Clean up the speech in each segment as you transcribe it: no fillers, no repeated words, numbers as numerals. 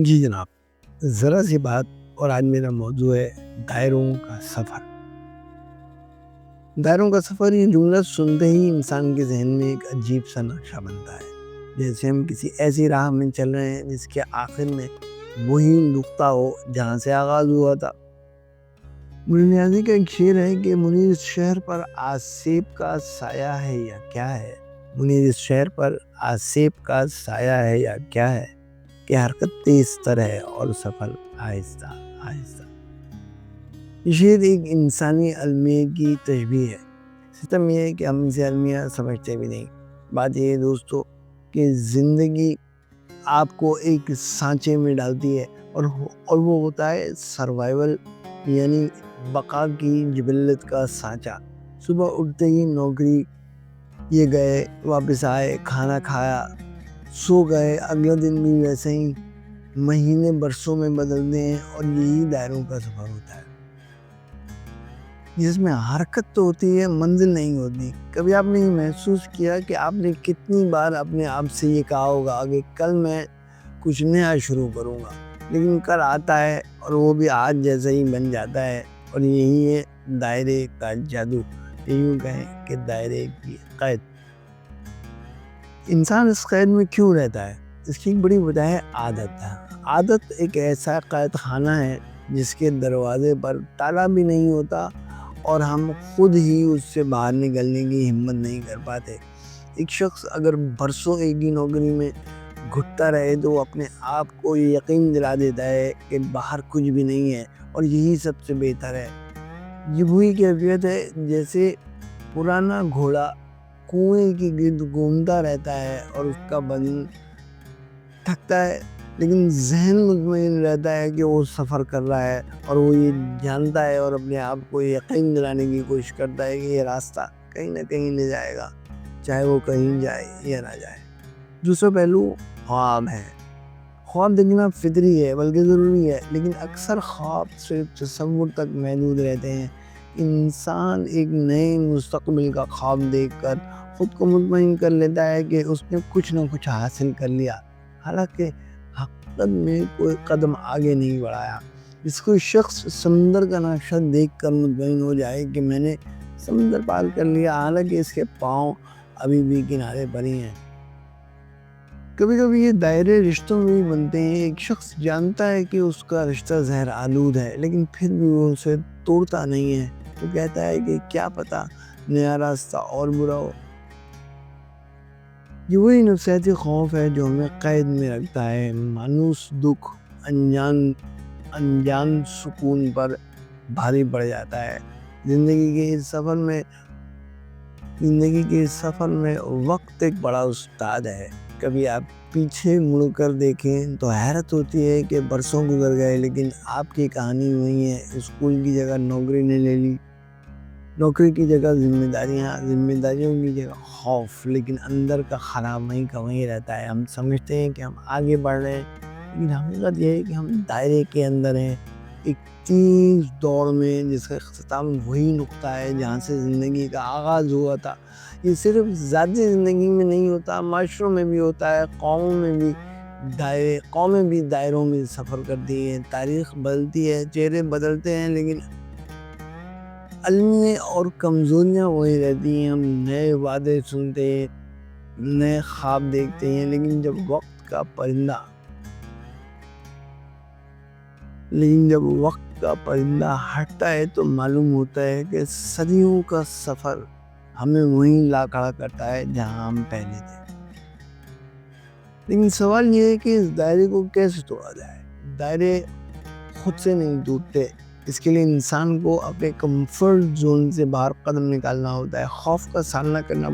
جی جناب، ذرا سی بات اور آج میرا موضوع ہے دائروں کا سفر۔ دائروں کا سفر یہ جملہ سنتے ہی انسان کے ذہن میں ایک عجیب سا نقشہ بنتا ہے، جیسے ہم کسی ایسی راہ میں چل رہے ہیں جس کے آخر میں وہی نقطہ ہو جہاں سے آغاز ہوا تھا۔ منیر نیازی کا ایک شعر ہے کہ منیر اس شہر پر آسیب کا سایہ ہے یا کیا ہے، منیر اس شہر پر آسیب کا سایہ ہے یا کیا ہے، کہ حرکت تیز تر ہے اور سفر آہستہ آہستہ۔ یہ شعر ایک انسانی المیہ کی تشبیہ ہے۔ ستم یہ ہے کہ ہم اسے المیہ سمجھتے بھی نہیں۔ بات یہ ہے دوستو کہ زندگی آپ کو ایک سانچے میں ڈالتی ہے اور وہ ہوتا ہے سروائیول، یعنی بقا کی جبلت کا سانچہ۔ صبح اٹھتے ہی نوکری، یہ گئے واپس آئے، کھانا کھایا، سو گئے، اگلا دن بھی ویسے ہی، مہینے برسوں میں بدلتے ہیں اور یہی دائروں کا سفر ہوتا ہے جس میں حرکت تو ہوتی ہے، منزل نہیں ہوتی۔ کبھی آپ نے یہ محسوس کیا کہ آپ نے کتنی بار اپنے آپ سے یہ کہا ہوگا کہ کل میں کچھ نیا شروع کروں گا، لیکن کل آتا ہے اور وہ بھی آج جیسا ہی بن جاتا ہے، اور یہی ہے دائرے کا جادو، یوں کہیں کہ دائرے کی قید۔ انسان اس قید میں کیوں رہتا ہے؟ اس کی ایک بڑی وجہ ہے عادت۔ عادت ایک ایسا قید خانہ ہے جس کے دروازے پر تالا بھی نہیں ہوتا اور ہم خود ہی اس سے باہر نکلنے کی ہمت نہیں کر پاتے۔ ایک شخص اگر برسوں ایک ہی نوکری میں گھٹتا رہے تو وہ اپنے آپ کو یقین دلا دیتا ہے کہ باہر کچھ بھی نہیں ہے اور یہی سب سے بہتر ہے۔ یہ وہی کیفیت ہے جیسے پرانا گھوڑا کنویں کی گرد گھومتا رہتا ہے اور اس کا بدن تھکتا ہے، لیکن ذہن مطمئن رہتا ہے کہ وہ سفر کر رہا ہے، اور وہ یہ جانتا ہے اور اپنے آپ کو یقین دلانے کی کوشش کرتا ہے کہ یہ راستہ کہیں نہ کہیں لے جائے گا، چاہے وہ کہیں جائے یا نہ جائے۔ دوسرا پہلو خواب ہے۔ خواب دیکھنا فطری ہے بلکہ ضروری ہے، لیکن اکثر خواب صرف تصور تک محدود رہتے ہیں۔ انسان ایک نئے مستقبل کا خواب دیکھ کر خود کو مطمئن کر لیتا ہے کہ اس نے کچھ نہ کچھ حاصل کر لیا، حالانکہ حقیقت میں کوئی قدم آگے نہیں بڑھایا۔ اس کو شخص سمندر کا نقشہ دیکھ کر مطمئن ہو جائے کہ میں نے سمندر پار کر لیا، حالانکہ اس کے پاؤں ابھی بھی کنارے پر ہی ہیں۔ کبھی کبھی یہ دائرے رشتوں میں بھی بنتے ہیں۔ ایک شخص جانتا ہے کہ اس کا رشتہ زہر آلود ہے، لیکن پھر بھی وہ اسے توڑتا نہیں ہے۔ وہ کہتا ہے کہ کیا پتا نیا راستہ اور برا ہو۔ یہ وہی نفسیاتی خوف ہے جو ہمیں قید میں رکھتا ہے۔ مانوس دکھ انجان سکون پر بھاری پڑ جاتا ہے۔ زندگی کے اس سفر میں وقت ایک بڑا استاد ہے۔ کبھی آپ پیچھے مڑ کر دیکھیں تو حیرت ہوتی ہے کہ برسوں گزر گئے، لیکن آپ کی کہانی وہی ہے۔ اسکول کی جگہ نوکری نے لے لی، نوکری کی جگہ ذمہ داریوں کی جگہ خوف، لیکن اندر کا خلا وہیں کا وہیں رہتا ہے۔ ہم سمجھتے ہیں کہ ہم آگے بڑھ رہے ہیں، لیکن حقیقت یہ ہے کہ ہم دائرے کے اندر ہیں، ایک تیز دوڑ میں جس کا اختتام وہی نقطہ ہے جہاں سے زندگی کا آغاز ہوا تھا۔ یہ صرف ذاتی زندگی میں نہیں ہوتا، معاشروں میں بھی ہوتا ہے، قومیں بھی دائروں میں سفر کرتی ہیں۔ تاریخ بدلتی ہے، چہرے بدلتے ہیں، لیکن المیہ اور کمزوریاں وہی رہتی ہیں۔ ہم نئے وعدے سنتے ہیں، نئے خواب دیکھتے ہیں، لیکن جب وقت کا پرندہ ہٹتا ہے تو معلوم ہوتا ہے کہ صدیوں کا سفر ہمیں وہیں لا کھڑا کرتا ہے جہاں ہم پہلے تھے۔ لیکن سوال یہ ہے کہ اس دائرے کو کیسے توڑا جائے؟ دائرے خود سے نہیں ٹوٹتے، اس کے لیے انسان کو اپنے کمفرٹ زون سے باہر قدم نکالنا ہوتا ہے، خوف کا سامنا کرنا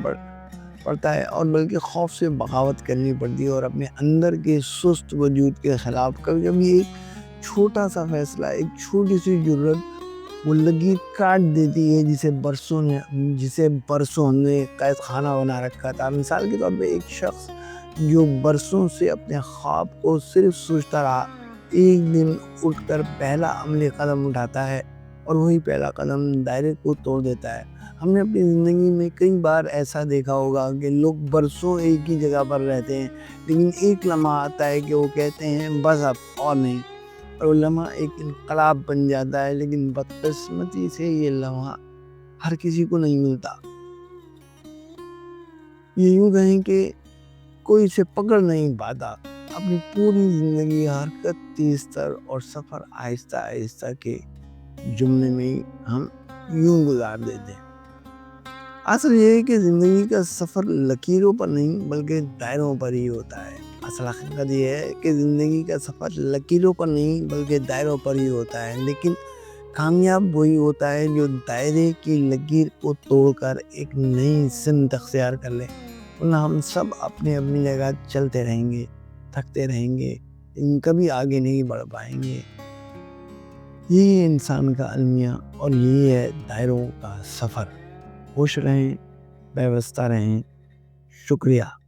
پڑتا ہے، اور بلکہ خوف سے بغاوت کرنی پڑتی ہے اور اپنے اندر کے سست وجود کے خلاف کبھی کبھی ایک چھوٹا سا فیصلہ، ایک چھوٹی سی جرات وہ لگیر کاٹ دیتی ہے جسے برسوں ہم نے قید خانہ بنا رکھا تھا۔ مثال کے طور پہ ایک شخص جو برسوں سے اپنے خواب کو صرف سوچتا رہا، ایک دن اٹھ کر پہلا عملی قدم اٹھاتا ہے اور وہی پہلا قدم دائرے کو توڑ دیتا ہے۔ ہم نے اپنی زندگی میں کئی بار ایسا دیکھا ہوگا کہ لوگ برسوں ایک ہی جگہ پر رہتے ہیں، لیکن ایک لمحہ آتا ہے کہ وہ کہتے ہیں بس اب اور نہیں، اور وہ لمحہ ایک انقلاب بن جاتا ہے۔ لیکن بدقسمتی سے یہ لمحہ ہر کسی کو نہیں ملتا۔ یہ یوں کہیں کہ کوئی اسے پکڑ نہیں پاتا۔ اپنی پوری زندگی حرکت تیز تر اور سفر آہستہ آہستہ کے جملے میں ہم یوں گزار دیتے ہیں۔ اصل یہ ہے کہ زندگی کا سفر لکیروں پر نہیں بلکہ دائروں پر ہی ہوتا ہے۔ اصل حقیقت یہ ہے کہ زندگی کا سفر لکیروں پر نہیں بلکہ دائروں پر ہی ہوتا ہے، لیکن کامیاب وہی ہوتا ہے جو دائرے کی لکیر کو توڑ کر ایک نئی سمت اختیار کر لے۔ ورنہ ہم سب اپنی جگہ چلتے رہیں گے، تھکتے رہیں گے، لیکن کبھی آگے نہیں بڑھ پائیں گے۔ یہی ہے انسان کا المیہ، اور یہی ہے دائروں کا سفر۔ خوش رہیں، پیوستہ رہیں۔ شکریہ۔